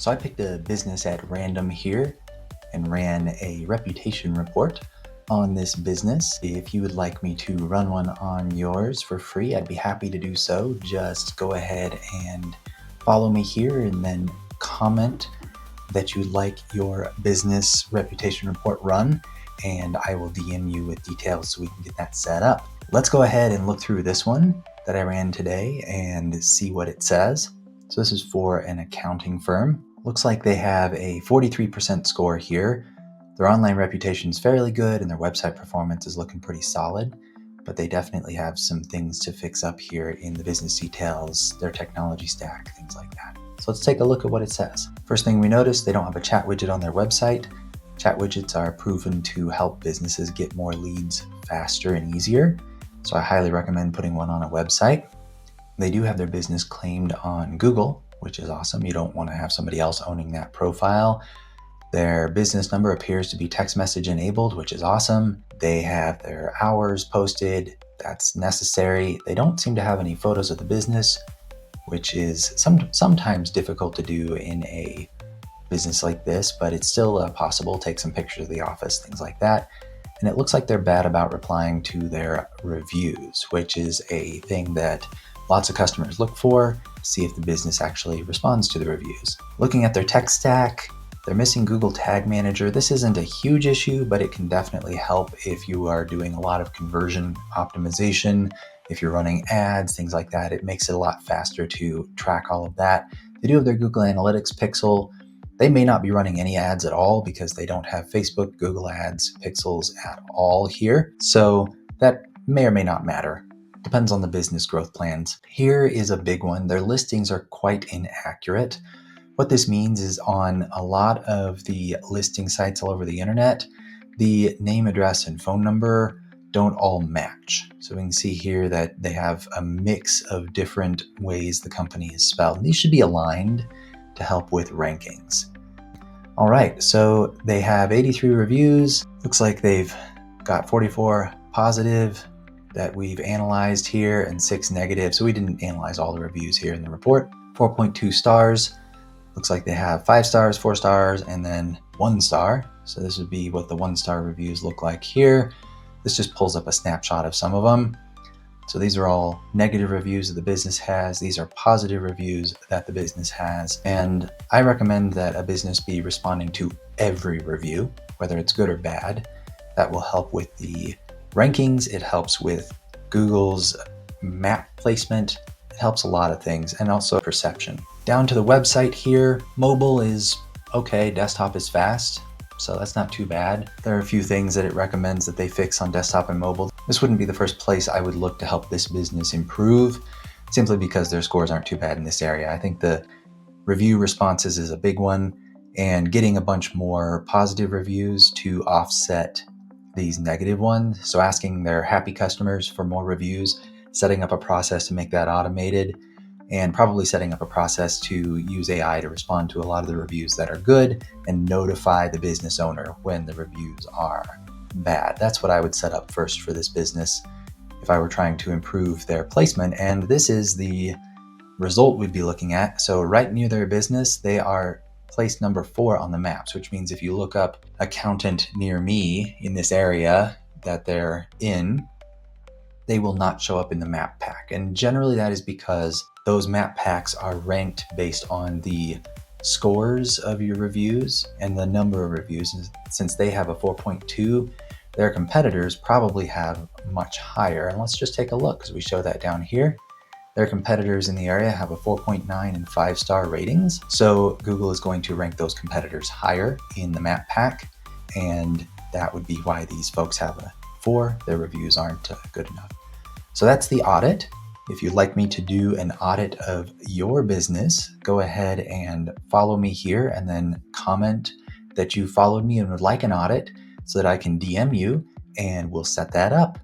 So I picked a business at random here and ran a reputation report on this business. If you would like me to run one on yours for free, I'd be happy to do so. Just go ahead and follow me here and then comment that you'd like your business reputation report run, and I will DM you with details so we can get that set up. Let's go ahead and look through this one that I ran today and see what it says. So this is for an accounting firm. Looks like they have a 43% score here. Their online reputation is fairly good and their website performance is looking pretty solid, but they definitely have some things to fix up here in the business details, their technology stack, things like that. So let's take a look at what it says. First thing we notice, they don't have a chat widget on their website. Chat widgets are proven to help businesses get more leads faster and easier, so I highly recommend putting one on a website. They do have their business claimed on Google, which is awesome. You don't want to have somebody else owning that profile. Their business number appears to be text message enabled, which is awesome. They have their hours posted. That's necessary. They don't seem to have any photos of the business, which is sometimes difficult to do in a business like this, but it's still possible. Take some pictures of the office, things like that. And it looks like they're bad about replying to their reviews, which is a thing that lots of customers look for, see if the business actually responds to the reviews. Looking at their tech stack, they're missing Google Tag Manager. This isn't a huge issue, but it can definitely help if you are doing a lot of conversion optimization, if you're running ads, things like that. It makes it a lot faster to track all of that. They do have their Google Analytics pixel. They may not be running any ads at all because they don't have Facebook, Google Ads, pixels at all here. So that may or may not matter. Depends on the business growth plans. Here is a big one. Their listings are quite inaccurate. What this means is on a lot of the listing sites all over the internet, the name, address, and phone number don't all match. So we can see here that they have a mix of different ways the company is spelled. And these should be aligned to help with rankings. All right, so they have 83 reviews. Looks like they've got 44 positive that we've analyzed here and 6 negative. So we didn't analyze all the reviews here in the report. 4.2 stars. Looks like they have 5 stars, 4 stars, and then 1 star. So this would be what the 1-star reviews look like here. This just pulls up a snapshot of some of them. So these are all negative reviews that the business has. These are positive reviews that the business has. And I recommend that a business be responding to every review, whether it's good or bad. That will help with the rankings. It helps with Google's map placement. It helps a lot of things, and also perception. Down to the website here, mobile is okay, desktop is fast, so that's not too bad. There are a few things that it recommends that they fix on desktop and mobile. This wouldn't be the first place I would look to help this business improve, simply because their scores aren't too bad in this area. I think the review responses is a big one, and getting a bunch more positive reviews to offset these negative ones. So asking their happy customers for more reviews, setting up a process to make that automated, and probably setting up a process to use AI to respond to a lot of the reviews that are good and notify the business owner when the reviews are bad. That's what I would set up first for this business if I were trying to improve their placement. And this is the result we'd be looking at. So right near their business, they are placed number 4 on the maps, which means if you look up accountant near me in this area that they're in, they will not show up in the map pack. And generally that is because those map packs are ranked based on the scores of your reviews and the number of reviews. And since they have a 4.2, their competitors probably have much higher. And let's just take a look, because we show that down here. Their competitors in the area have a 4.9 and 5-star ratings. So Google is going to rank those competitors higher in the map pack. And that would be why these folks have a 4. Their reviews aren't good enough. So that's the audit. If you'd like me to do an audit of your business, go ahead and follow me here and then comment that you followed me and would like an audit so that I can DM you and we'll set that up.